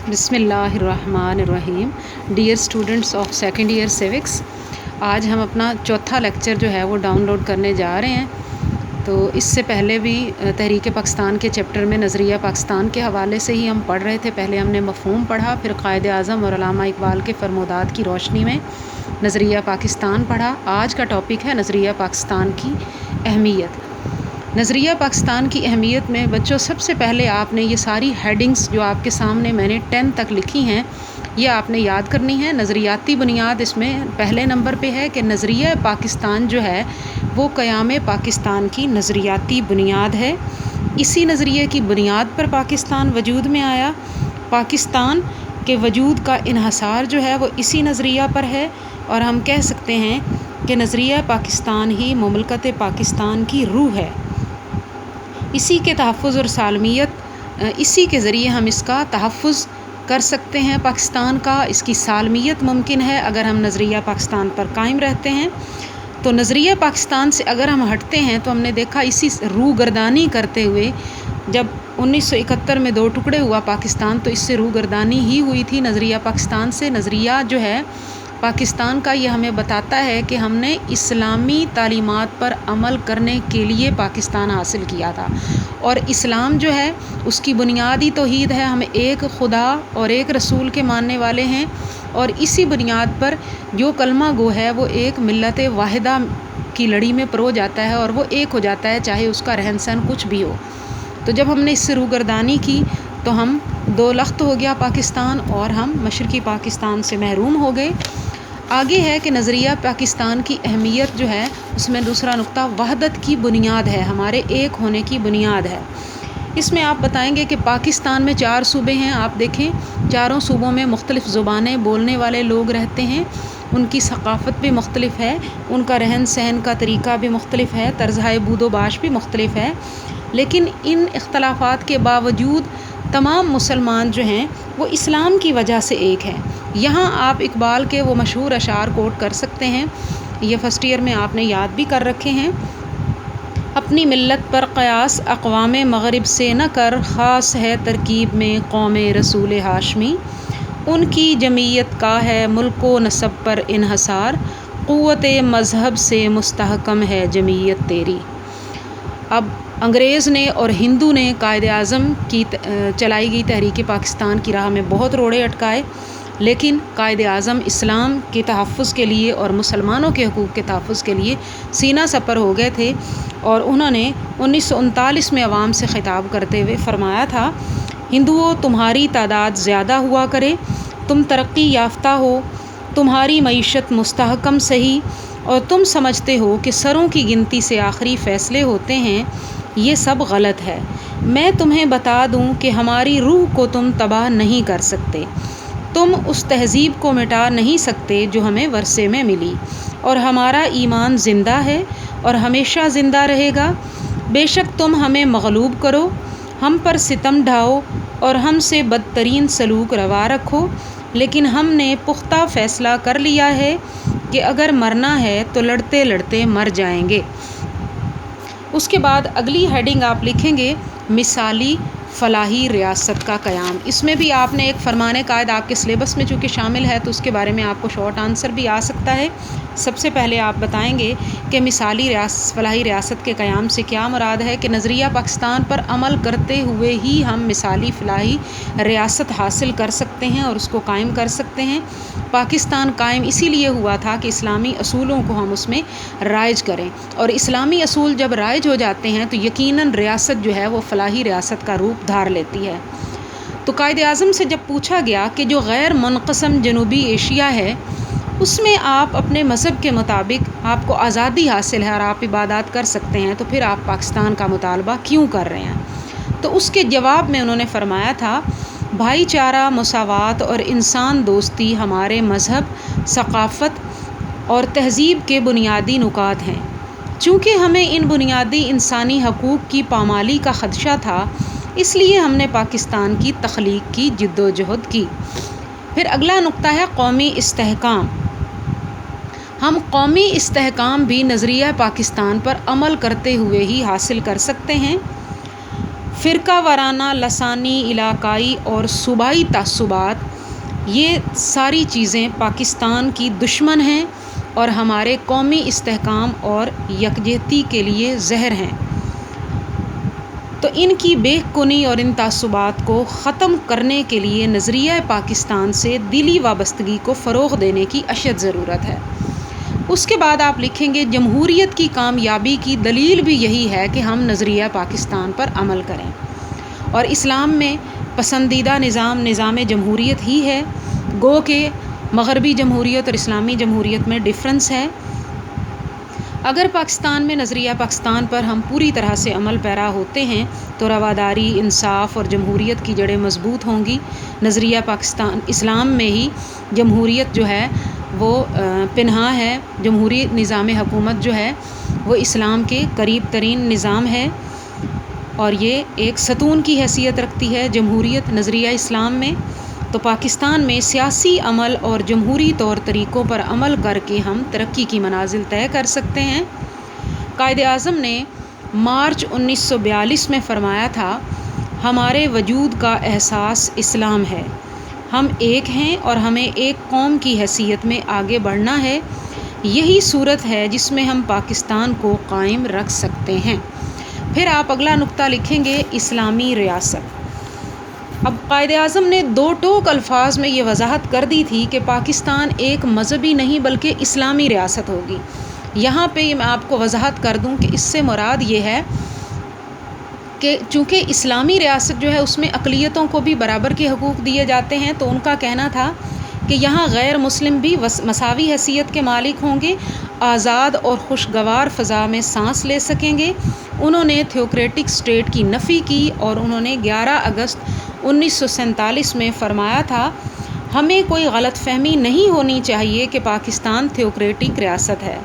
بسم اللہ الرحمن الرحیم. Dear students of second year civics, آج ہم اپنا چوتھا لیکچر جو ہے وہ ڈاؤن لوڈ کرنے جا رہے ہیں. تو اس سے پہلے بھی تحریک پاکستان کے چیپٹر میں نظریہ پاکستان کے حوالے سے ہی ہم پڑھ رہے تھے. پہلے ہم نے مفہوم پڑھا، پھر قائد اعظم اور علامہ اقبال کے فرمودات کی روشنی میں نظریہ پاکستان پڑھا. آج کا ٹاپک ہے نظریہ پاکستان کی اہمیت. نظریہ پاکستان کی اہمیت میں بچوں سب سے پہلے آپ نے یہ ساری ہیڈنگز جو آپ کے سامنے میں نے 10 تک لکھی ہیں یہ آپ نے یاد کرنی ہے. نظریاتی بنیاد اس میں پہلے نمبر پہ ہے کہ نظریہ پاکستان جو ہے وہ قیام پاکستان کی نظریاتی بنیاد ہے. اسی نظریے کی بنیاد پر پاکستان وجود میں آیا. پاکستان کے وجود کا انحصار جو ہے وہ اسی نظریہ پر ہے، اور ہم کہہ سکتے ہیں کہ نظریہ پاکستان ہی مملکت پاکستان کی روح ہے. اسی کے تحفظ اور سالمیت، اسی کے ذریعے ہم اس کا تحفظ کر سکتے ہیں. پاکستان کا اس کی سالمیت ممکن ہے اگر ہم نظریہ پاکستان پر قائم رہتے ہیں. تو نظریہ پاکستان سے اگر ہم ہٹتے ہیں تو ہم نے دیکھا اسی روگردانی کرتے ہوئے جب 1971 میں 2 ٹکڑے ہوا پاکستان، تو اس سے روگردانی ہی ہوئی تھی نظریہ پاکستان سے. نظریہ جو ہے پاکستان کا یہ ہمیں بتاتا ہے کہ ہم نے اسلامی تعلیمات پر عمل کرنے کے لیے پاکستان حاصل کیا تھا، اور اسلام جو ہے اس کی بنیادی توحید ہے. ہم ایک خدا اور ایک رسول کے ماننے والے ہیں، اور اسی بنیاد پر جو کلمہ گو ہے وہ ایک ملت واحدہ کی لڑی میں پرو جاتا ہے اور وہ ایک ہو جاتا ہے چاہے اس کا رہن سہن کچھ بھی ہو. تو جب ہم نے اس سے روگردانی کی تو ہم دو لخت ہو گیا پاکستان، اور ہم مشرقی پاکستان سے محروم ہو گئے. آگے ہے کہ نظریہ پاکستان کی اہمیت جو ہے اس میں دوسرا نقطہ وحدت کی بنیاد ہے، ہمارے ایک ہونے کی بنیاد ہے. اس میں آپ بتائیں گے کہ پاکستان میں 4 صوبے ہیں. آپ دیکھیں چاروں صوبوں میں مختلف زبانیں بولنے والے لوگ رہتے ہیں، ان کی ثقافت بھی مختلف ہے، ان کا رہن سہن کا طریقہ بھی مختلف ہے، طرزۂ بود و باش بھی مختلف ہے. لیکن ان اختلافات کے باوجود تمام مسلمان جو ہیں وہ اسلام کی وجہ سے ایک ہیں. یہاں آپ اقبال کے وہ مشہور اشعار کوٹ کر سکتے ہیں، یہ فرسٹ ایئر میں آپ نے یاد بھی کر رکھے ہیں. اپنی ملت پر قیاس اقوام مغرب سے نہ کر، خاص ہے ترکیب میں قوم رسول ہاشمی. ان کی جمعیت کا ہے ملک و نسب پر انحصار، قوت مذہب سے مستحکم ہے جمعیت تیری. اب انگریز نے اور ہندو نے قائد اعظم کی چلائی گئی تحریک پاکستان کی راہ میں بہت روڑے اٹکائے، لیکن قائد اعظم اسلام کے تحفظ کے لیے اور مسلمانوں کے حقوق کے تحفظ کے لیے سینہ سپر ہو گئے تھے. اور انہوں نے 1939 میں عوام سے خطاب کرتے ہوئے فرمایا تھا، ہندوؤں تمہاری تعداد زیادہ ہوا کرے، تم ترقی یافتہ ہو، تمہاری معیشت مستحکم سہی، اور تم سمجھتے ہو کہ سروں کی گنتی سے آخری فیصلے ہوتے ہیں، یہ سب غلط ہے. میں تمہیں بتا دوں کہ ہماری روح کو تم تباہ نہیں کر سکتے، تم اس تہذیب کو مٹا نہیں سکتے جو ہمیں ورثے میں ملی، اور ہمارا ایمان زندہ ہے اور ہمیشہ زندہ رہے گا. بے شک تم ہمیں مغلوب کرو، ہم پر ستم ڈھاؤ اور ہم سے بدترین سلوک روا رکھو، لیکن ہم نے پختہ فیصلہ کر لیا ہے کہ اگر مرنا ہے تو لڑتے لڑتے مر جائیں گے. اس کے بعد اگلی ہیڈنگ آپ لکھیں گے مثالی فلاحی ریاست کا قیام. اس میں بھی آپ نے ایک فرمان قائد آپ کے سلیبس میں چونکہ شامل ہے تو اس کے بارے میں آپ کو شارٹ آنسر بھی آ سکتا ہے. سب سے پہلے آپ بتائیں گے کہ مثالی فلاحی ریاست کے قیام سے کیا مراد ہے کہ نظریہ پاکستان پر عمل کرتے ہوئے ہی ہم مثالی فلاحی ریاست حاصل کر سکتے ہیں اور اس کو قائم کر سکتے ہیں. پاکستان قائم اسی لیے ہوا تھا کہ اسلامی اصولوں کو ہم اس میں رائج کریں، اور اسلامی اصول جب رائج ہو جاتے ہیں تو یقیناً ریاست جو ہے وہ فلاحی ریاست کا روپ دھار لیتی ہے. تو قائد اعظم سے جب پوچھا گیا کہ جو غیر منقسم جنوبی ایشیا ہے اس میں آپ اپنے مذہب کے مطابق آپ کو آزادی حاصل ہے اور آپ عبادات کر سکتے ہیں، تو پھر آپ پاکستان کا مطالبہ کیوں کر رہے ہیں؟ تو اس کے جواب میں انہوں نے فرمایا تھا، بھائی چارہ، مساوات اور انسان دوستی ہمارے مذہب، ثقافت اور تہذیب کے بنیادی نکات ہیں. چونکہ ہمیں ان بنیادی انسانی حقوق کی پامالی کا خدشہ تھا، اس لیے ہم نے پاکستان کی تخلیق کی جد و جہد کی. پھر اگلا نقطہ ہے قومی استحکام. ہم قومی استحکام بھی نظریہ پاکستان پر عمل کرتے ہوئے ہی حاصل کر سکتے ہیں. فرقہ وارانہ، لسانی، علاقائی اور صوبائی تعصبات، یہ ساری چیزیں پاکستان کی دشمن ہیں اور ہمارے قومی استحکام اور یکجہتی کے لیے زہر ہیں۔ تو ان کی بے کنی اور ان تعصبات کو ختم کرنے کے لیے نظریہ پاکستان سے دلی وابستگی کو فروغ دینے کی اشد ضرورت ہے۔ اس کے بعد آپ لکھیں گے جمہوریت کی کامیابی کی دلیل بھی یہی ہے کہ ہم نظریہ پاکستان پر عمل کریں، اور اسلام میں پسندیدہ نظام جمہوریت ہی ہے، گو کہ مغربی جمہوریت اور اسلامی جمہوریت میں ڈفرنس ہے۔ اگر پاکستان میں نظریہ پاکستان پر ہم پوری طرح سے عمل پیرا ہوتے ہیں تو رواداری، انصاف اور جمہوریت کی جڑیں مضبوط ہوں گی۔ نظریہ پاکستان اسلام میں ہی جمہوریت جو ہے وہ پنہاں ہے، جمہوری نظام حکومت جو ہے وہ اسلام کے قریب ترین نظام ہے، اور یہ ایک ستون کی حیثیت رکھتی ہے جمہوریت نظریہ اسلام میں۔ تو پاکستان میں سیاسی عمل اور جمہوری طور طریقوں پر عمل کر کے ہم ترقی کی منازل طے کر سکتے ہیں۔ قائد اعظم نے مارچ 1942 میں فرمایا تھا، ہمارے وجود کا احساس اسلام ہے، ہم ایک ہیں اور ہمیں ایک قوم کی حیثیت میں آگے بڑھنا ہے، یہی صورت ہے جس میں ہم پاکستان کو قائم رکھ سکتے ہیں۔ پھر آپ اگلا نقطہ لکھیں گے اسلامی ریاست۔ اب قائد اعظم نے دو ٹوک الفاظ میں یہ وضاحت کر دی تھی کہ پاکستان ایک مذہبی نہیں بلکہ اسلامی ریاست ہوگی۔ یہاں پہ میں آپ کو وضاحت کر دوں کہ اس سے مراد یہ ہے کہ چونکہ اسلامی ریاست جو ہے اس میں اقلیتوں کو بھی برابر کے حقوق دیے جاتے ہیں، تو ان کا کہنا تھا کہ یہاں غیر مسلم بھی مساوی حیثیت کے مالک ہوں گے، آزاد اور خوشگوار فضا میں سانس لے سکیں گے۔ انہوں نے تھیوکریٹک اسٹیٹ کی نفی کی اور انہوں نے 11 اگست 1947 میں فرمایا تھا، ہمیں کوئی غلط فہمی نہیں ہونی چاہیے کہ پاکستان تھیوکریٹک ریاست ہے۔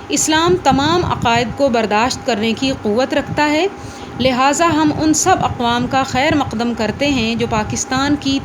اسلام تمام عقائد کو برداشت کرنے کی قوت رکھتا ہے، لہٰذا ہم ان سب اقوام کا خیر مقدم کرتے ہیں جو پاکستان کی